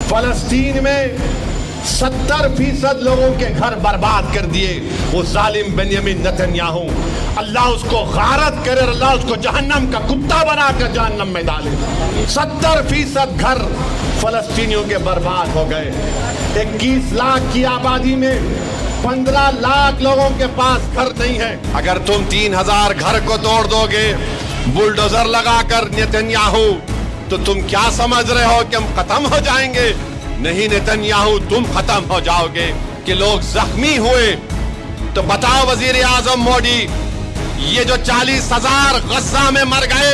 فلسطین میں 70% لوگوں کے گھر برباد کر دیے وہ ظالم بنیامین نتنیاہو. اللہ اس کو غارت کرے اور اللہ اس کو جہنم کا کتا بنا کر جہنم میں ڈالے. 70% گھر فلسطینیوں کے برباد ہو گئے. 21 لاکھ کی آبادی میں 15 لاکھ لوگوں کے پاس گھر نہیں ہے. اگر تم 3000 گھر کو توڑ دو گے بلڈوزر لگا کر نتنیاہو تو تم کیا سمجھ رہے ہو کہ ہم ختم ہو جائیں گے؟ نہیں نتنیاہو، تم ختم ہو جاؤ گے. کہ لوگ زخمی ہوئے تو بتاؤ وزیر اعظم مودی، یہ جو 40,000 غزہ میں مر گئے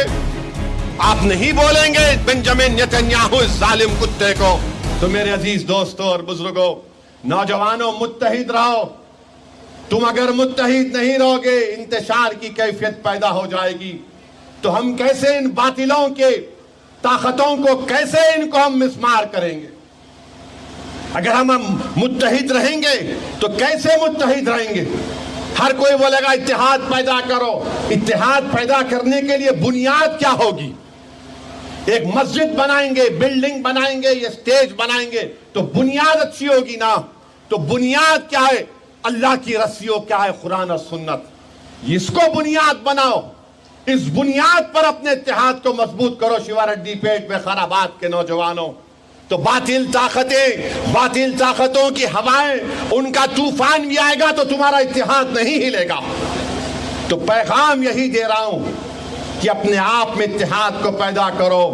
آپ نہیں بولیں گے بنجامین نتنیاہو اس ظالم کتے کو؟ تو میرے عزیز دوستوں اور بزرگوں، نوجوانوں، متحد رہو. تم اگر متحد نہیں رہو گے انتشار کی کیفیت پیدا ہو جائے گی. تو ہم کیسے ان باطلوں کے طاقتوں کو کیسے ان کو ہم مسمار کریں گے؟ اگر ہم متحد رہیں گے تو کیسے متحد رہیں گے؟ ہر کوئی بولے گا اتحاد پیدا کرو. اتحاد پیدا کرنے کے لیے بنیاد کیا ہوگی؟ ایک مسجد بنائیں گے، بلڈنگ بنائیں گے، یہ سٹیج بنائیں گے تو بنیاد اچھی ہوگی نا. تو بنیاد کیا ہے؟ اللہ کی رسیوں کیا ہے؟ قرآن اور سنت. اس کو بنیاد بناؤ. اس بنیاد پر اپنے اتحاد کو مضبوط کرو. شیوا ریڈی پیٹ میں خرابات کے نوجوانوں، تو باطل طاقتوں کی ہوائیں، ان کا طوفان بھی آئے گا تو تمہارا اتحاد نہیں ہلے گا. تو پیغام یہی دے رہا ہوں کہ اپنے آپ میں اتحاد کو پیدا کرو.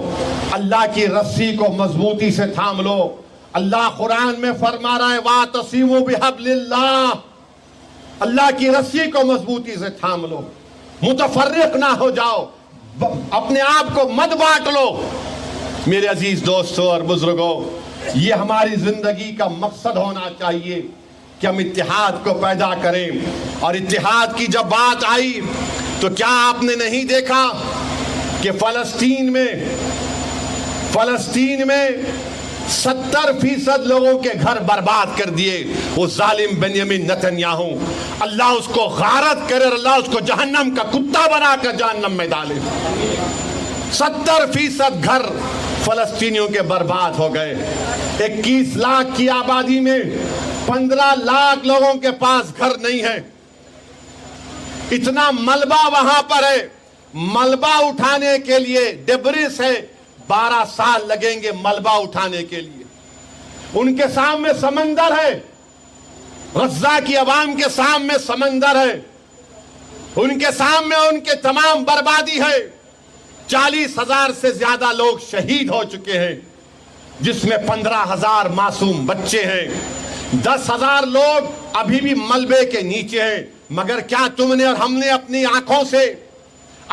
اللہ کی رسی کو مضبوطی سے تھام لو. اللہ قرآن میں فرما رہا ہے وَاعْتَصِمُوا بِحَبْلِ اللَّهِ. اللہ کی رسی کو مضبوطی سے تھام لو. متفرق نہ ہو جاؤ. اپنے آپ کو مت بانٹ لو. میرے عزیز دوستوں اور بزرگوں، یہ ہماری زندگی کا مقصد ہونا چاہیے کہ ہم اتحاد کو پیدا کریں. اور اتحاد کی جب بات آئی تو کیا آپ نے نہیں دیکھا کہ فلسطین میں 70% لوگوں کے گھر برباد کر دیے وہ ظالم بنیامین نتنیاہو. اللہ اس کو غارت کرے اور اللہ اس کو جہنم کا کتا بنا کر جہنم میں ڈالے. 70% گھر فلسطینیوں کے برباد ہو گئے. 21 لاکھ کی آبادی میں 15 لاکھ لوگوں کے پاس گھر نہیں ہے. اتنا ملبہ وہاں پر ہے. ملبہ اٹھانے کے لیے ڈبریس ہے، 12 سال لگیں گے ملبہ اٹھانے کے لیے. ان کے سامنے سمندر ہے، غزہ کی عوام کے سامنے سمندر ہے. ان کے سامنے ان کے تمام بربادی ہے. 40,000 سے زیادہ لوگ شہید ہو چکے ہیں، جس میں 15,000 معصوم بچے ہیں. 10,000 لوگ ابھی بھی ملبے کے نیچے ہیں. مگر کیا تم نے اور ہم نے اپنی آنکھوں سے،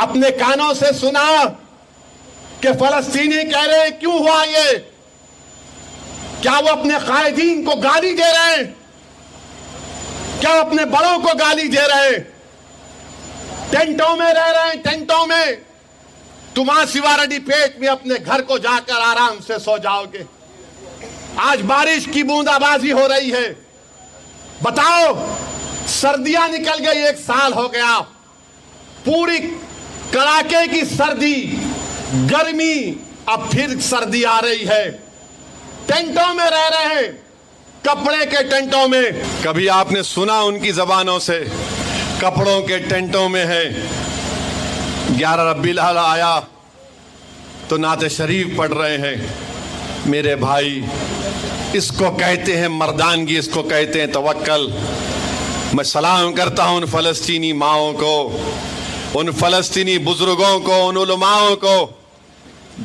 اپنے کانوں سے سنا کہ فلسطینی کہہ رہے ہیں کیوں ہوا یہ؟ کیا وہ اپنے قائدین کو گالی دے رہے ہیں؟ کیا اپنے بڑوں کو گالی دے رہے ہیں؟ ٹینٹوں میں رہ رہے ہیں، ٹینٹوں میں. تم آج شیوا ریڈی پیٹ میں اپنے گھر کو جا کر آرام سے سو جاؤ گے. آج بارش کی بوندا بازی ہو رہی ہے. بتاؤ، سردیاں نکل گئی، 1 سال ہو گیا. پوری کڑاکے کی سردی، گرمی، اب پھر سردی آ رہی ہے. ٹینٹوں میں رہ رہے ہیں، کپڑے کے ٹینٹوں میں. کبھی آپ نے سنا ان کی زبانوں سے کپڑوں کے ٹینٹوں میں ہے. 11 ربیع الاول آیا تو نعت شریف پڑھ رہے ہیں. میرے بھائی، اس کو کہتے ہیں مردانگی، اس کو کہتے ہیں توکل. میں سلام کرتا ہوں ان فلسطینی ماؤں کو، ان فلسطینی بزرگوں کو، ان علماؤں کو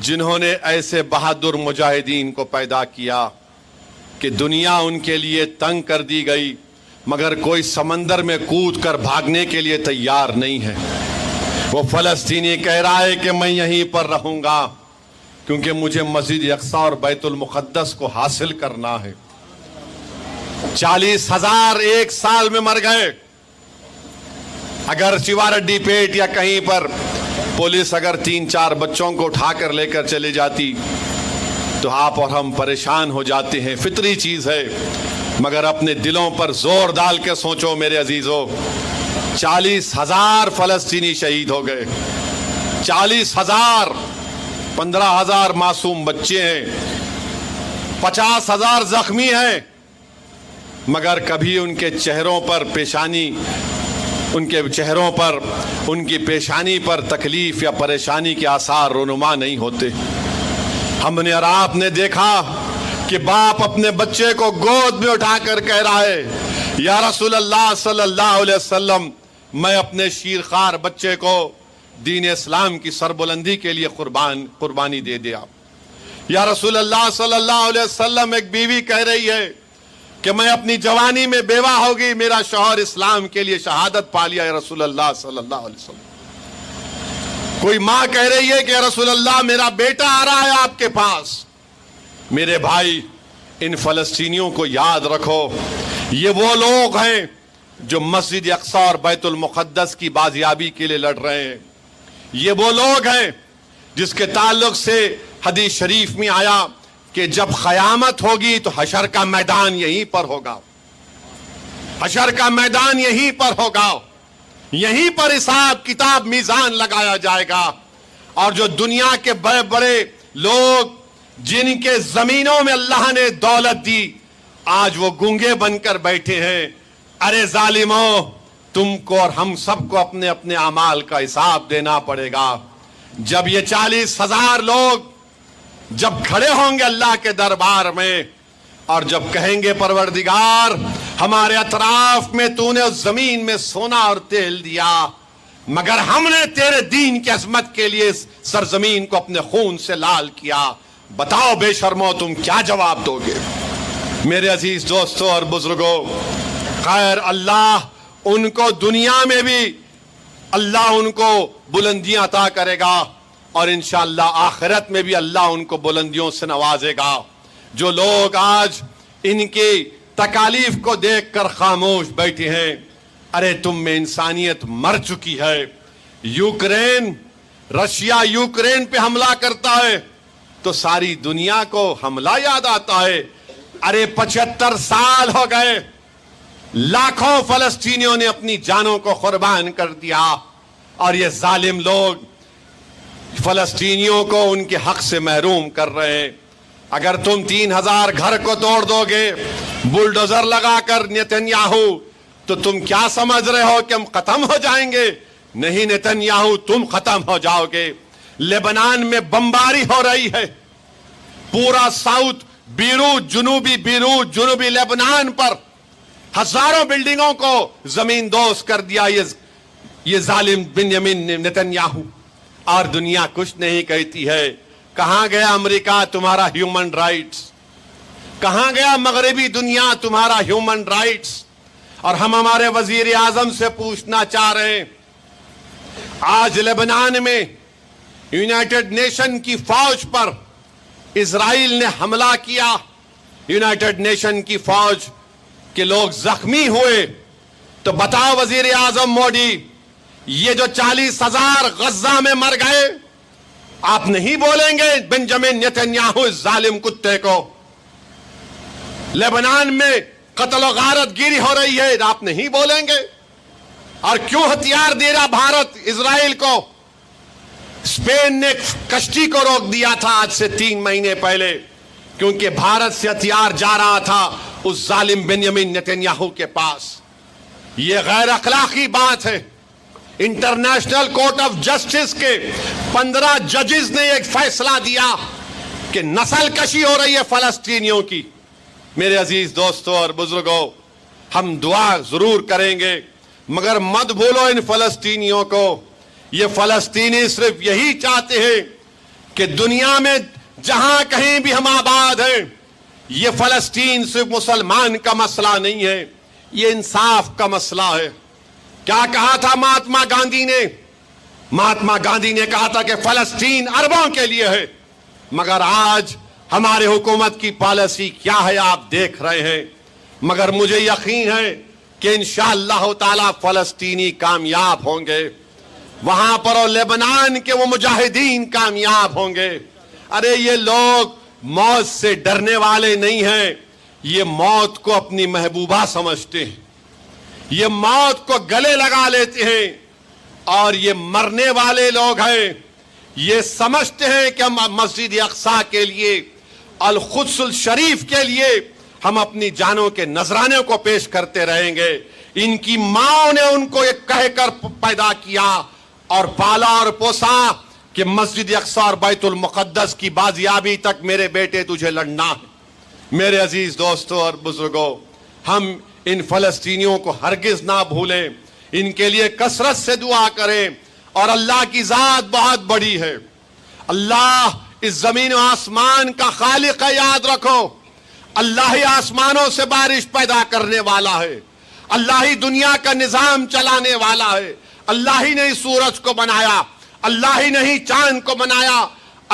جنہوں نے ایسے بہادر مجاہدین کو پیدا کیا کہ دنیا ان کے لیے تنگ کر دی گئی مگر کوئی سمندر میں کود کر بھاگنے کے لیے تیار نہیں ہے. وہ فلسطینی کہہ رہا ہے کہ میں یہیں پر رہوں گا کیونکہ مجھے مسجد اقصیٰ اور بیت المقدس کو حاصل کرنا ہے. 40,000 1 سال میں مر گئے. اگر شیوا ریڈی پیٹ یا کہیں پر پولیس اگر 3-4 بچوں کو اٹھا کر لے کر چلے جاتی تو آپ اور ہم پریشان ہو جاتے ہیں، فطری چیز ہے. مگر اپنے دلوں پر زور ڈال کے سوچو میرے عزیزو، 40,000 فلسطینی شہید ہو گئے. 40,000، 15,000 معصوم بچے ہیں. 50,000 زخمی ہیں، مگر کبھی ان کے چہروں پر ان کی پیشانی پر تکلیف یا پریشانی کے آثار رونما نہیں ہوتے۔ ہم نے اور آپ نے دیکھا کہ باپ اپنے بچے کو گود میں اٹھا کر کہہ رہا ہے، یا رسول اللہ صلی اللہ علیہ وسلم، میں اپنے شیرخوار بچے کو دین اسلام کی سربلندی کے لیے قربانی دے دیا۔ یا رسول اللہ صلی اللہ علیہ وسلم، ایک بیوی کہہ رہی ہے کہ میں اپنی جوانی میں بیوہ ہوگی، میرا شوہر اسلام کے لیے شہادت پا لیا، یا رسول اللہ صلی اللہ علیہ وسلم۔ کوئی ماں کہہ رہی ہے کہ یا رسول اللہ، میرا بیٹا آ رہا ہے آپ کے پاس۔ میرے بھائی، ان فلسطینیوں کو یاد رکھو، یہ وہ لوگ ہیں جو مسجد اقصی اور بیت المقدس کی بازیابی کے لیے لڑ رہے ہیں۔ یہ وہ لوگ ہیں جس کے تعلق سے حدیث شریف میں آیا کہ جب قیامت ہوگی تو حشر کا میدان یہیں پر ہوگا، حشر کا میدان یہیں پر ہوگا، یہیں پر حساب کتاب میزان لگایا جائے گا، اور جو دنیا کے بڑے بڑے لوگ جن کے زمینوں میں اللہ نے دولت دی، آج وہ گونگے بن کر بیٹھے ہیں۔ ارے ظالموں، تم کو اور ہم سب کو اپنے اپنے اعمال کا حساب دینا پڑے گا۔ جب یہ 40,000 لوگ جب کھڑے ہوں گے اللہ کے دربار میں، اور جب کہیں گے پروردگار، ہمارے اطراف میں تو نے اس زمین میں سونا اور تیل دیا، مگر ہم نے تیرے دین کی عظمت کے لیے سرزمین کو اپنے خون سے لال کیا، بتاؤ بے شرمو تم کیا جواب دو گے؟ میرے عزیز دوستوں اور بزرگوں، خیر، اللہ ان کو دنیا میں بھی اللہ ان کو بلندیاں عطا کرے گا، اور انشاءاللہ آخرت میں بھی اللہ ان کو بلندیوں سے نوازے گا۔ جو لوگ آج ان کی تکالیف کو دیکھ کر خاموش بیٹھے ہیں، ارے تم میں انسانیت مر چکی ہے۔ رشیا یوکرین پہ حملہ کرتا ہے تو ساری دنیا کو حملہ یاد آتا ہے۔ ارے 75 سال ہو گئے، لاکھوں فلسطینیوں نے اپنی جانوں کو قربان کر دیا، اور یہ ظالم لوگ فلسطینیوں کو ان کے حق سے محروم کر رہے ہیں۔ اگر تم 3,000 گھر کو توڑ دو گے بلڈوزر لگا کر نیتنیاہو، تو تم کیا سمجھ رہے ہو کہ ہم ختم ہو جائیں گے؟ نہیں نیتنیاہو، تم ختم ہو جاؤ گے۔ لبنان میں بمباری ہو رہی ہے، پورا ساؤتھ بیروت، جنوبی لبنان پر ہزاروں بلڈنگوں کو زمین دوز کر دیا یہ ظالم بنیامین نیتنیاہو، اور دنیا کچھ نہیں کہتی ہے۔ کہاں گیا امریکہ تمہارا ہیومن رائٹس؟ کہاں گیا مغربی دنیا تمہارا ہیومن رائٹس؟ اور ہم ہمارے وزیر اعظم سے پوچھنا چاہ رہے ہیں، آج لبنان میں یونائٹڈ نیشن کی فوج پر اسرائیل نے حملہ کیا، یونائٹڈ نیشن کی فوج کے لوگ زخمی ہوئے، تو بتاؤ وزیر اعظم مودی، یہ جو 40,000 غزہ میں مر گئے، آپ نہیں بولیں گے بنجامن نیتنیاہو اس ظالم کتے کو؟ لبنان میں قتل و غارت گیری ہو رہی ہے، آپ نہیں بولیں گے؟ اور کیوں ہتھیار دے رہا بھارت اسرائیل کو؟ اسپین نے کشتی کو روک دیا تھا آج سے 3 مہینے پہلے، کیونکہ بھارت سے ہتھیار جا رہا تھا اس ظالم بنیامین نیتنیاہو کے پاس۔ یہ غیر اخلاقی بات ہے۔ انٹرنیشنل کورٹ آف جسٹس کے 15 ججز نے ایک فیصلہ دیا کہ نسل کشی ہو رہی ہے فلسطینیوں کی۔ میرے عزیز دوستوں اور بزرگوں، ہم دعا ضرور کریں گے، مگر مت بھولو ان فلسطینیوں کو۔ یہ فلسطینی صرف یہی چاہتے ہیں کہ دنیا میں جہاں کہیں بھی ہم آباد ہیں، یہ فلسطین صرف مسلمان کا مسئلہ نہیں ہے، یہ انصاف کا مسئلہ ہے۔ کیا کہا تھا مہاتما گاندھی نے؟ مہاتما گاندھی نے کہا تھا کہ فلسطین عربوں کے لیے ہے، مگر آج ہمارے حکومت کی پالیسی کیا ہے آپ دیکھ رہے ہیں۔ مگر مجھے یقین ہے کہ انشاءاللہ تعالی فلسطینی کامیاب ہوں گے، وہاں پر اور لبنان کے وہ مجاہدین کامیاب ہوں گے۔ ارے یہ لوگ موت سے ڈرنے والے نہیں ہیں، یہ موت کو اپنی محبوبہ سمجھتے ہیں، یہ موت کو گلے لگا لیتے ہیں، اور یہ مرنے والے لوگ ہیں، یہ سمجھتے ہیں کہ ہم مسجد اقصی کے لیے القدس الشریف کے لیے ہم اپنی جانوں کے نذرانے کو پیش کرتے رہیں گے. ان کی ماں نے ان کو یہ کہہ کر پیدا کیا اور پالا اور پوسا کہ مسجد اقصی اور بیت المقدس کی بازیابی تک میرے بیٹے تجھے لڑنا ہے. میرے عزیز دوستوں اور بزرگوں، ہم ان فلسطینیوں کو ہرگز نہ بھولیں، ان کے لیے کثرت سے دعا کریں. اور اللہ کی ذات بہت بڑی ہے. اللہ اس زمین و آسمان کا خالق ہے، یاد رکھو. اللہ ہی آسمانوں سے بارش پیدا کرنے والا ہے. اللہ ہی دنیا کا نظام چلانے والا ہے. اللہ ہی نے ہی سورج کو بنایا، اللہ ہی نے ہی چاند کو بنایا،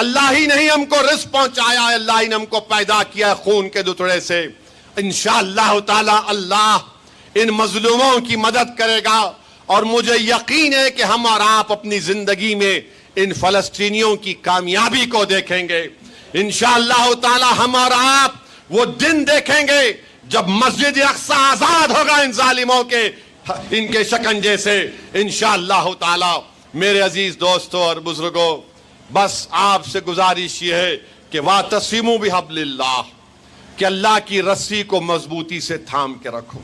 اللہ ہی نے ہی ہم کو رزق پہنچایا ہے، اللہ ہی نے ہم کو پیدا کیا خون کے دتڑے سے. انشاءاللہ تعالی اللہ ان مظلوموں کی مدد کرے گا. اور مجھے یقین ہے کہ ہم اور آپ اپنی زندگی میں ان فلسطینیوں کی کامیابی کو دیکھیں گے. انشاءاللہ تعالی ہم اور آپ وہ دن دیکھیں گے جب مسجد اقصی آزاد ہوگا ان ظالموں کے، ان کے شکنجے سے انشاءاللہ تعالی. میرے عزیز دوستوں اور بزرگوں، بس آپ سے گزارش یہ ہے کہ وَاعْتَصِمُوا بِحَبْلِ اللَّهِ، کہ اللہ کی رسی کو مضبوطی سے تھام کے رکھو.